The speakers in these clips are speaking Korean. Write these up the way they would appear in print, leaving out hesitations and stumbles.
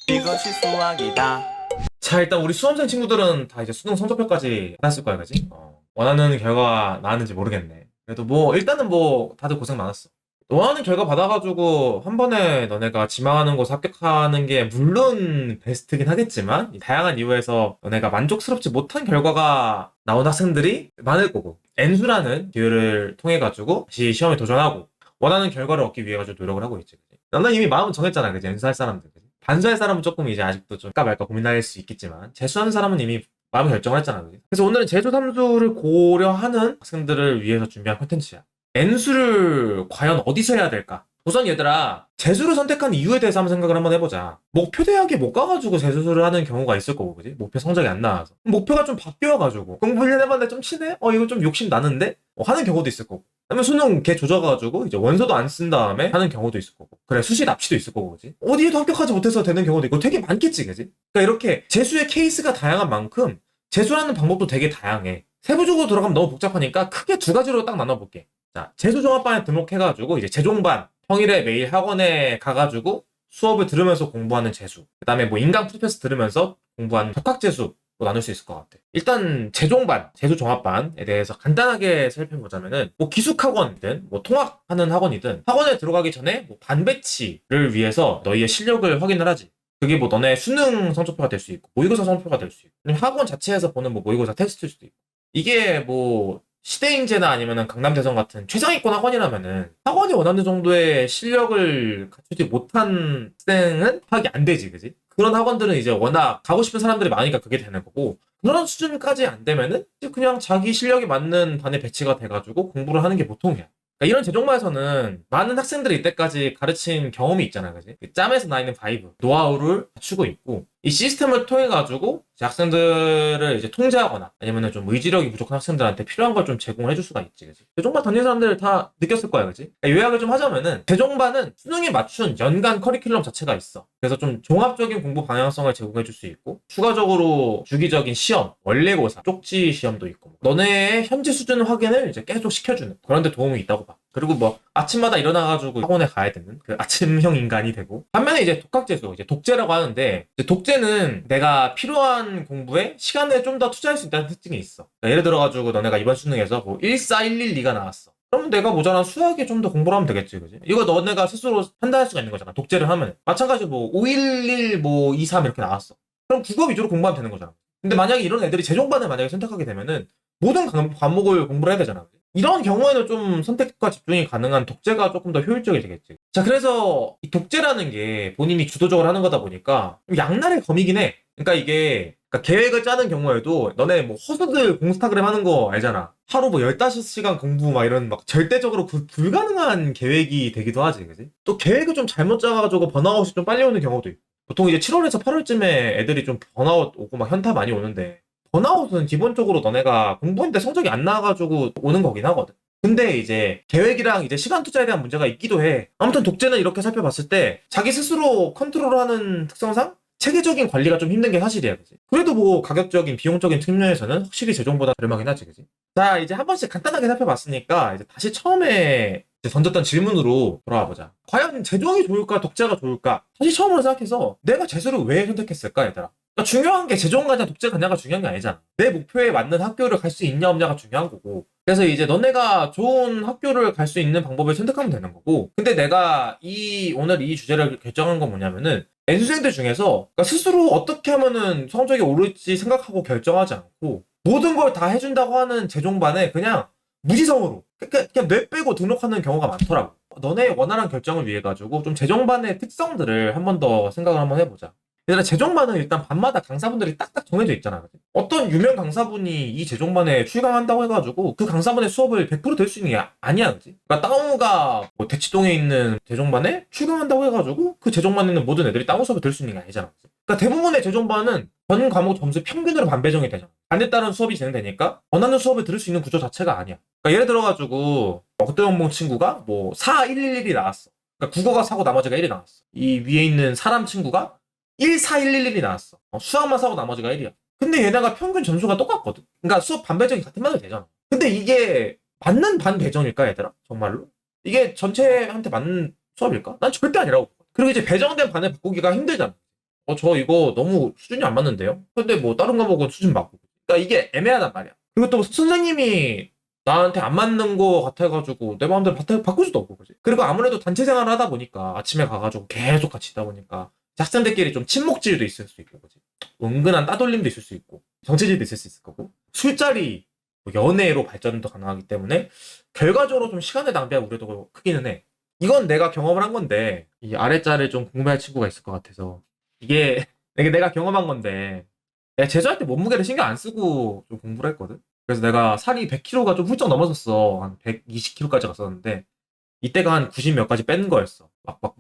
이것이 수학이다. 자, 일단 우리 수험생 친구들은 다 이제 수능 성적표까지 받았을 거야, 그지? 원하는 결과 나왔는지 모르겠네. 그래도 뭐, 일단은 뭐, 다들 고생 많았어. 원하는 결과 받아가지고, 한 번에 너네가 지망하는 곳 합격하는 게, 물론 베스트긴 하겠지만, 이 다양한 이유에서 너네가 만족스럽지 못한 결과가 나온 학생들이 많을 거고, N수라는 기회를 통해가지고, 다시 시험에 도전하고, 원하는 결과를 얻기 위해 가지고 노력을 하고 있지, 그지? 너는 이미 마음은 정했잖아, 그지? N수 할 사람들. 그지? 반수할 사람은 조금 이제 아직도 좀 할까 말까 고민할 수 있겠지만 재수하는 사람은 이미 마음의 결정을 했잖아. 그지? 그래서 오늘은 제조 삼수를 고려하는 학생들을 위해서 준비한 콘텐츠야. N수를 과연 어디서 해야 될까? 우선 얘들아, 재수를 선택한 이유에 대해서 한번 생각을 한번 해보자. 목표 대학에 못 가가지고 재수를 하는 경우가 있을 거고, 그지? 목표 성적이 안 나와서. 목표가 좀 바뀌어가지고, 공부 1년 해봤는데 좀 치네? 이거 좀 욕심 나는데? 하는 경우도 있을 거고. 그다음에 수능 걔 조져가지고, 이제 원서도 안 쓴 다음에 하는 경우도 있을 거고. 그래, 수시 납치도 있을 거고, 그지? 어디에도 합격하지 못해서 되는 경우도 있고, 되게 많겠지, 그지? 그러니까 이렇게 재수의 케이스가 다양한 만큼, 재수하는 방법도 되게 다양해. 세부적으로 들어가면 너무 복잡하니까 크게 두 가지로 딱 나눠볼게. 자, 재수종합반에 등록해가지고 이제 재종반 평일에 매일 학원에 가가지고 수업을 들으면서 공부하는 재수. 그 다음에 뭐 인강 프리패스 들으면서 공부하는 독학재수로 나눌 수 있을 것 같아. 일단 재종반, 재수종합반에 대해서 간단하게 살펴보자면은 뭐 기숙학원이든 뭐 통학하는 학원이든 학원에 들어가기 전에 뭐 반배치를 위해서 너희의 실력을 확인을 하지. 그게 뭐 너네 수능 성적표가 될 수 있고 모의고사 성적표가 될 수 있고 아니면 학원 자체에서 보는 뭐 모의고사 테스트일 수도 있고 이게 뭐 시대인재나 아니면은 강남대성 같은 최상위권 학원이라면은 학원이 원하는 정도의 실력을 갖추지 못한 학생은 파악이 안 되지, 그지? 그런 학원들은 이제 워낙 가고 싶은 사람들이 많으니까 그게 되는 거고 그런 수준까지 안 되면은 이제 그냥 자기 실력이 맞는 반에 배치가 돼가지고 공부를 하는 게 보통이야. 그러니까 이런 재종반에서는 많은 학생들이 이때까지 가르친 경험이 있잖아, 그지? 그 짬에서 나 있는 바이브, 노하우를 갖추고 있고 이 시스템을 통해 가지고 학생들을 이제 통제하거나 아니면은 좀 의지력이 부족한 학생들한테 필요한 걸 좀 제공을 해줄 수가 있지, 그지? 재종반 다니는 사람들 다 느꼈을 거야, 그지? 그러니까 요약을 좀 하자면은 재종반은 수능에 맞춘 연간 커리큘럼 자체가 있어. 그래서 좀 종합적인 공부 방향성을 제공해줄 수 있고 추가적으로 주기적인 시험, 원래고사, 쪽지 시험도 있고 너네의 현재 수준 확인을 이제 계속 시켜주는 그런 데 도움이 있다고 봐. 그리고 뭐 아침마다 일어나가지고 학원에 가야 되는 그 아침형 인간이 되고 반면에 이제 독학재수, 이제 독재라고 하는데 이제 독재는 내가 필요한 공부에 시간을 좀 더 투자할 수 있다는 특징이 있어. 그러니까 예를 들어가지고 너네가 이번 수능에서 뭐 14112가 나왔어. 그럼 내가 모자란 수학에 좀 더 공부를 하면 되겠지, 그지? 이거 너네가 스스로 판단할 수가 있는 거잖아. 독재를 하면. 마찬가지로 뭐 511, 뭐 23 이렇게 나왔어. 그럼 국어 위주로 공부하면 되는 거잖아. 근데 만약에 이런 애들이 재종반을 만약에 선택하게 되면은 모든 과목을 공부를 해야 되잖아. 이런 경우에는 좀 선택과 집중이 가능한 독재가 조금 더 효율적이 되겠지. 자, 그래서 이 독재라는 게 본인이 주도적으로 하는 거다 보니까 좀 양날의 검이긴 해. 그러니까 이게 그러니까 계획을 짜는 경우에도 너네 뭐 허수들 공스타그램 하는 거 알잖아. 하루 뭐 15시간 공부 막 이런 막 절대적으로 불가능한 계획이 되기도 하지, 그지? 또 계획을 좀 잘못 짜가지고 번아웃이 좀 빨리 오는 경우도 있고. 보통 이제 7월에서 8월쯤에 애들이 좀 번아웃 오고 막 현타 많이 오는데 번아웃은 기본적으로 너네가 공부했는데 성적이 안 나와가지고 오는 거긴 하거든. 근데 이제 계획이랑 이제 시간 투자에 대한 문제가 있기도 해. 아무튼 독재는 이렇게 살펴봤을 때 자기 스스로 컨트롤하는 특성상 체계적인 관리가 좀 힘든 게 사실이야, 그지? 그래도 뭐 가격적인 비용적인 측면에서는 확실히 재종보다 저렴하긴 하지, 그지? 자, 이제 한 번씩 간단하게 살펴봤으니까 이제 다시 처음에 이제 던졌던 질문으로 돌아와 보자. 과연 재종이 좋을까, 독재가 좋을까? 다시 처음으로 생각해서 내가 재수를 왜 선택했을까, 얘들아? 그러니까 중요한 게 재종 가냐 독재 가냐가 중요한 게 아니잖아. 내 목표에 맞는 학교를 갈 수 있냐 없냐가 중요한 거고. 그래서 이제 너네가 좋은 학교를 갈 수 있는 방법을 선택하면 되는 거고. 근데 내가 오늘 이 주제를 결정한 건 뭐냐면은 N수생들 중에서 그러니까 스스로 어떻게 하면은 성적이 오를지 생각하고 결정하지 않고 모든 걸 다 해준다고 하는 재종반에 그냥 무지성으로 그냥 뇌 빼고 등록하는 경우가 많더라고. 너네의 원활한 결정을 위해 가지고 좀 재종반의 특성들을 한 번 더 생각을 한번 해보자. 얘들아, 재종반은 일단 반마다 강사분들이 딱딱 정해져 있잖아. 그치? 어떤 유명 강사분이 이 재종반에 출강한다고 해가지고 그 강사분의 수업을 100% 될 수 있는 게 아니야, 그치? 그러니까 따우가 뭐 대치동에 있는 재종반에 출강한다고 해가지고 그 재종반에 있는 모든 애들이 따우 수업을 들 수 있는 게 아니잖아. 그치? 그러니까 대부분의 재종반은 전 과목 점수 평균으로 반배정이 되잖아. 반에 따른 수업이 진행되니까 원하는 수업을 들을 수 있는 구조 자체가 아니야. 그러니까 예를 들어가지고 그때 연봉 친구가 뭐 4111이 나왔어. 그러니까 국어가 4고 나머지가 1이 나왔어. 이 위에 있는 사람 친구가 14111이 나왔어. 수학만 사고 나머지가 1이야. 근데 얘네가 평균 점수가 똑같거든. 그러니까 수업 반배정이 같은 반이 되잖아. 근데 이게 맞는 반배정일까, 얘들아? 정말로? 이게 전체한테 맞는 수업일까? 난 절대 아니라고. 그리고 이제 배정된 반을 바꾸기가 힘들잖아. 저 이거 너무 수준이 안 맞는데요? 근데 뭐 다른 과목은 수준 맞고. 그러니까 이게 애매하단 말이야. 그리고 또 선생님이 나한테 안 맞는 거 같아가지고 내 마음대로 바꿀 수도 없고, 그지? 그리고 아무래도 단체 생활을 하다 보니까 아침에 가가지고 계속 같이 있다 보니까 학생들끼리 좀 친목질도 있을 수 있고, 그지? 은근한 따돌림도 있을 수 있고, 정체질도 있을 수 있을 거고, 술자리, 뭐 연애로 발전도 가능하기 때문에 결과적으로 좀 시간을 낭비할 우려도 크기는 해. 이건 내가 경험을 한 건데 이 아래자를 좀 궁금해할 친구가 있을 것 같아서 이게 내가 경험한 건데, 내가 제주할 때 몸무게를 신경 안 쓰고 좀 공부를 했거든. 그래서 내가 살이 100kg가 좀 훌쩍 넘어섰어. 한 120kg까지 갔었는데 이때가 한 90 몇 가지 뺀 거였어. 막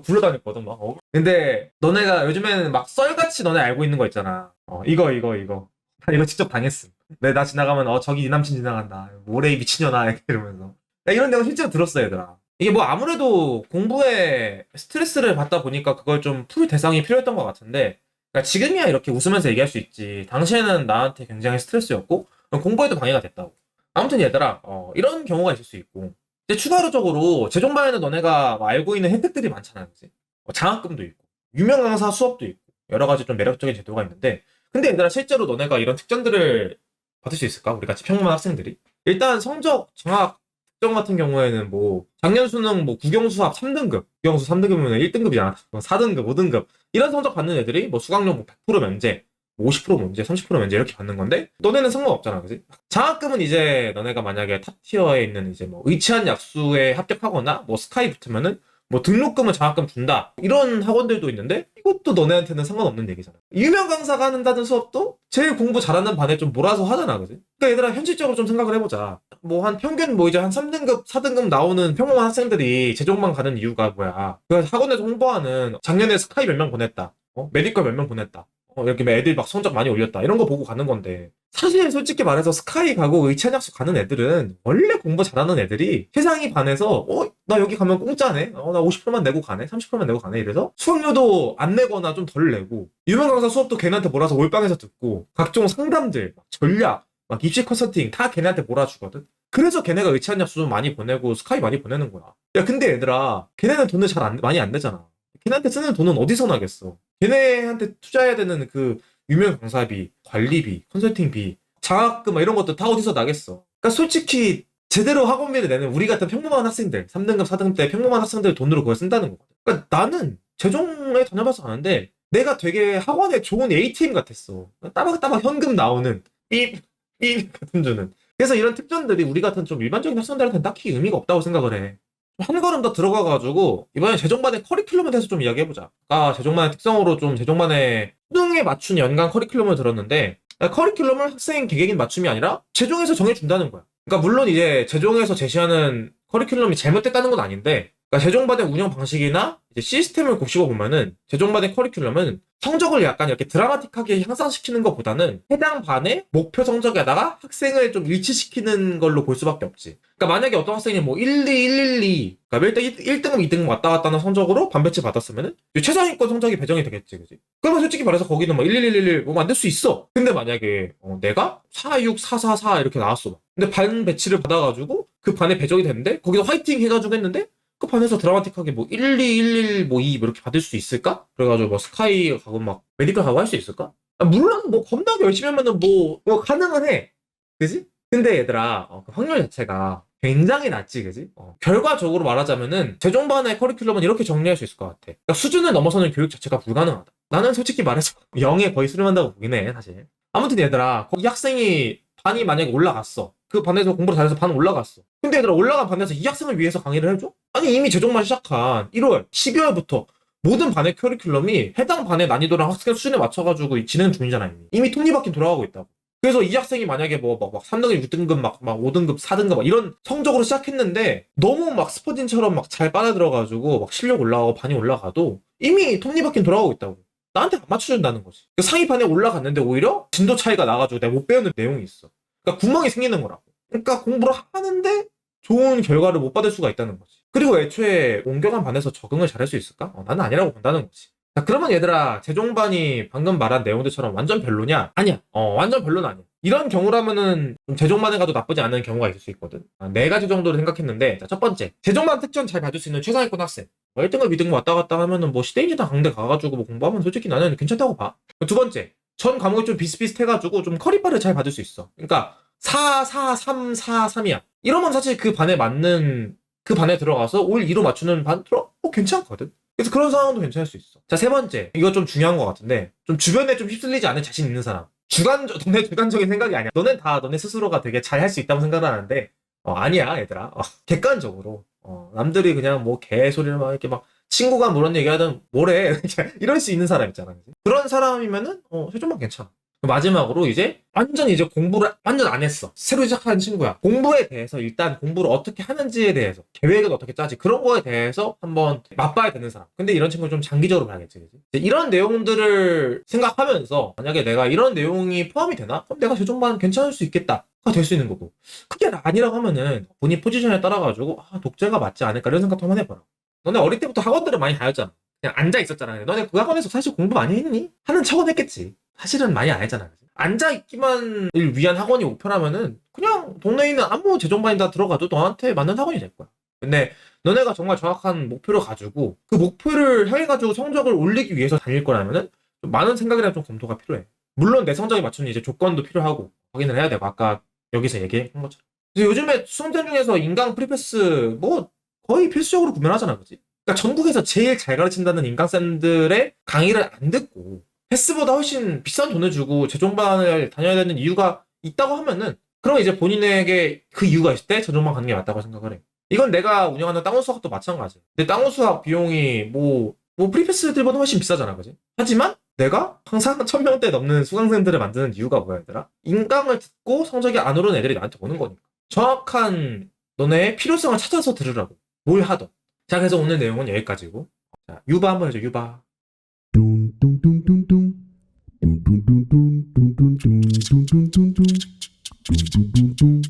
굴러다녔거든 막. 근데 너네가 요즘에는 막 썰같이 너네 알고 있는 거 있잖아. 이거 나 이거 직접 당했음. 나 지나가면 저기 네 남친 지나간다. 모래이 미친년아 이렇게 이러면서. 나 이런 내용 실제로 들었어 얘들아. 이게 뭐 아무래도 공부에 스트레스를 받다 보니까 그걸 좀 풀 대상이 필요했던 것 같은데, 그러니까 지금이야 이렇게 웃으면서 얘기할 수 있지. 당시에는 나한테 굉장히 스트레스였고 공부에도 방해가 됐다고. 아무튼 얘들아, 이런 경우가 있을 수 있고, 이제 추가적으로 재종반에는 너네가 뭐 알고 있는 혜택들이 많잖아, 그지? 장학금도 있고, 유명 강사 수업도 있고, 여러 가지 좀 매력적인 제도가 있는데, 근데 얘들아 실제로 너네가 이런 특전들을 받을 수 있을까? 우리 같이 평범한 학생들이? 일단 성적 장학 특정 같은 경우에는 뭐 작년 수능 뭐 국영수학 3등급, 국영수 3등급이면 1등급이잖아. 4등급, 5등급 이런 성적 받는 애들이 뭐 수강료 뭐 100% 면제, 뭐 50% 면제, 30% 면제 이렇게 받는 건데, 너네는 상관없잖아, 그지? 장학금은 이제 너네가 만약에 탑 티어에 있는 이제 뭐 의치한 약수에 합격하거나 뭐 스카이 붙으면은 뭐 등록금은 장학금 준다 이런 학원들도 있는데, 이것도 너네한테는 상관없는 얘기잖아. 유명 강사가 한다는 수업도 제일 공부 잘하는 반에 좀 몰아서 하잖아, 그지? 그러니까 얘들아 현실적으로 좀 생각을 해보자. 뭐 한 평균 뭐 이제 한 3등급 4등급 나오는 평범한 학생들이 재종반 가는 이유가 뭐야? 그 학원에서 홍보하는 작년에 스카이 몇 명 보냈다, 메디컬 몇 명 보냈다, 이렇게 애들 막 성적 많이 올렸다 이런 거 보고 가는 건데, 사실 솔직히 말해서 스카이 가고 의찬약수 가는 애들은 원래 공부 잘하는 애들이 세상이 반해서 나 여기 가면 공짜네, 나 50%만 내고 가네, 30%만 내고 가네 이래서 수강료도 안 내거나 좀 덜 내고, 유명 강사 수업도 걔네한테 몰아서 올방에서 듣고, 각종 상담들 막 전략 막 입시 컨설팅 다 걔네한테 몰아주거든. 그래서 걔네가 의찬약수 좀 많이 보내고 스카이 많이 보내는 거야. 야 근데 얘들아, 걔네는 돈을 많이 안 내잖아. 걔네한테 쓰는 돈은 어디서 나겠어. 걔네한테 투자해야 되는 그 유명 강사비, 관리비, 컨설팅비, 장학금 이런 것도 다 어디서 나겠어. 그러니까 솔직히 제대로 학원비를 내는 우리 같은 평범한 학생들, 3등급, 4등급 때 평범한 학생들 돈으로 그걸 쓴다는 거거든. 그러니까 나는 재종에 다녀봐서 아는데 내가 되게 학원에 좋은 A팀 같았어. 따박따박 현금 나오는 삐 같은 주는. 그래서 이런 특전들이 우리 같은 좀 일반적인 학생들한테는 딱히 의미가 없다고 생각을 해. 한 걸음 더 들어가가지고 이번에 재종반의 커리큘럼에 대해서 좀 이야기해보자. 재종반의 특성으로 좀 재종반의 수능에 맞춘 연간 커리큘럼을 들었는데, 커리큘럼을 학생 개개인 맞춤이 아니라 재종에서 정해준다는 거야. 그러니까 물론 이제 재종에서 제시하는 커리큘럼이 잘못됐다는 건 아닌데, 그러니까 재종반의 운영 방식이나 이제 시스템을 곱씹어 보면은 재종반의 커리큘럼은 성적을 약간 이렇게 드라마틱하게 향상시키는 것보다는 해당 반의 목표 성적에다가 학생을 좀 일치시키는 걸로 볼 수밖에 없지. 그러니까 만약에 어떤 학생이 뭐 1, 2, 1, 1, 2, 그러니까 1등급, 2등급 왔다 갔다 하는 성적으로 반배치 받았으면은 최상위권 성적이 배정이 되겠지, 그지? 그러면 솔직히 말해서 거기는 뭐 1, 1, 1, 1, 1 뭐 만들 수 있어. 근데 만약에 내가 4, 6, 4, 4, 4 이렇게 나왔어. 근데 반 배치를 받아가지고 그 반에 배정이 됐는데 거기서 화이팅 해가지고 했는데 그 반에서 드라마틱하게 뭐 1, 2, 1, 1, 뭐 2 이렇게 받을 수 있을까? 그래가지고 뭐 스카이 가고 막 메디컬 가고 할 수 있을까? 물론 뭐 겁나게 열심히 하면은 뭐 가능은 해. 그지? 근데 얘들아, 그 확률 자체가 굉장히 낮지, 그지? 결과적으로 말하자면은 재종반의 커리큘럼은 이렇게 정리할 수 있을 것 같아. 그러니까 수준을 넘어서는 교육 자체가 불가능하다. 나는 솔직히 말해서 0에 거의 수렴한다고 보긴 해, 사실. 아무튼 얘들아, 거기 학생이 반이 만약에 올라갔어. 그 반에서 공부를 잘해서 반 올라갔어. 근데 얘들아, 올라간 반에서 이 학생을 위해서 강의를 해줘? 아니 이미 재종반 시작한 1월, 12월부터 모든 반의 커리큘럼이 해당 반의 난이도랑 학생 수준에 맞춰가지고 진행 중이잖아. 이미 톱니바퀴 돌아가고 있다고. 그래서 이 학생이 만약에 막 3등급, 6등급, 막 5등급, 4등급 막 이런 성적으로 시작했는데 너무 막 스퍼진처럼 막 잘 빨아들어가지고 막 실력 올라가고 반이 올라가도 이미 톱니바퀴 돌아가고 있다고. 나한테 안 맞춰준다는 거지. 그 상위 반에 올라갔는데 오히려 진도 차이가 나가지고 내가 못 배우는 내용이 있어. 그러니까 구멍이 생기는 거라고. 그러니까 공부를 하는데 좋은 결과를 못 받을 수가 있다는 거지. 그리고 애초에 옮겨간 반에서 적응을 잘할 수 있을까? 나는 아니라고 본다는 거지. 자, 그러면 얘들아, 재종반이 방금 말한 내용들처럼 완전 별로냐? 아니야. 완전 별로는 아니야. 이런 경우라면은 좀 재종반에 가도 나쁘지 않은 경우가 있을 수 있거든. 네 가지 정도로 생각했는데, 자, 첫 번째. 재종반 특전 잘 봐줄 수 있는 최상위권 학생. 1등급, 2등급 왔다 갔다 하면은 뭐 시대인지당 강대 가가지고 뭐 공부하면 솔직히 나는 괜찮다고 봐. 두 번째, 전 과목이 좀 비슷비슷해가지고 좀 커리파를 잘 받을 수 있어. 그러니까 4, 4, 3, 4, 3이야. 이러면 사실 그 반에 맞는, 그 반에 들어가서 올 2로 맞추는 반 들어? 괜찮거든? 그래서 그런 상황도 괜찮을 수 있어. 자, 세 번째. 이거 좀 중요한 것 같은데, 좀 주변에 좀 휩쓸리지 않는 자신 있는 사람. 너네 주관적인 생각이 아니야. 너넨 다 너네 스스로가 되게 잘 할 수 있다고 생각을 하는데, 아니야, 얘들아. 객관적으로. 남들이 그냥 뭐 개소리를 막 이렇게 막 친구가 뭐런 얘기하든 뭐래. 이럴 수 있는 사람 있잖아. 그치? 그런 사람이면은, 최종만 괜찮아. 마지막으로 이제 완전 이제 공부를 완전 안 했어. 새로 시작하는 친구야. 공부에 대해서 일단 공부를 어떻게 하는지에 대해서 계획은 어떻게 짜지 그런 거에 대해서 한번 맛봐야 되는 사람. 근데 이런 친구는 좀 장기적으로 봐야겠지. 그치? 이런 내용들을 생각하면서 만약에 내가 이런 내용이 포함이 되나? 그럼 내가 최종반 괜찮을 수 있겠다. 가 될 수 있는 거고. 그게 아니라고 하면은 본인 포지션에 따라가지고 독재가 맞지 않을까 이런 생각도 한번 해봐라. 너네 어릴 때부터 학원들을 많이 다녔잖아. 그냥 앉아 있었잖아. 너네 그 학원에서 사실 공부 많이 했니? 하는 척은 했겠지. 사실은 많이 안 했잖아. 앉아있기만을 위한 학원이 목표라면은 그냥 동네에 있는 아무 재종반에다 들어가도 너한테 맞는 학원이 될 거야. 근데 너네가 정말 정확한 목표를 가지고 그 목표를 향해가지고 성적을 올리기 위해서 다닐 거라면은 좀 많은 생각이랑 좀 검토가 필요해. 물론 내 성적에 맞추는 이제 조건도 필요하고 확인을 해야 되고 아까 여기서 얘기한 것처럼. 그래서 요즘에 수험생 중에서 인강 프리패스 뭐 거의 필수적으로 구매를 하잖아, 그지? 그러니까 전국에서 제일 잘 가르친다는 인강쌤들의 강의를 안 듣고 패스보다 훨씬 비싼 돈을 주고 재종반을 다녀야 되는 이유가 있다고 하면은 그럼 이제 본인에게 그 이유가 있을 때 재종반 가는 게 맞다고 생각을 해. 이건 내가 운영하는 땅원 수학도 마찬가지야. 근데 땅원 수학 비용이 뭐 프리패스들보다 훨씬 비싸잖아, 그지? 하지만 내가 항상 1000명대 넘는 수강생들을 만드는 이유가 뭐야, 얘들아? 인강을 듣고 성적이 안 오른 애들이 나한테 오는 거니까. 정확한 너네의 필요성을 찾아서 들으라고. 뭘 하던. 자, 그래서 오늘 내용은 여기까지고. 자, 유바 한번 해줘, 유바. 뚱뚱뚱뚱뚱 뚱뚱뚱뚱뚱뚱뚱뚱뚱뚱뚱뚱뚱뚱뚱뚱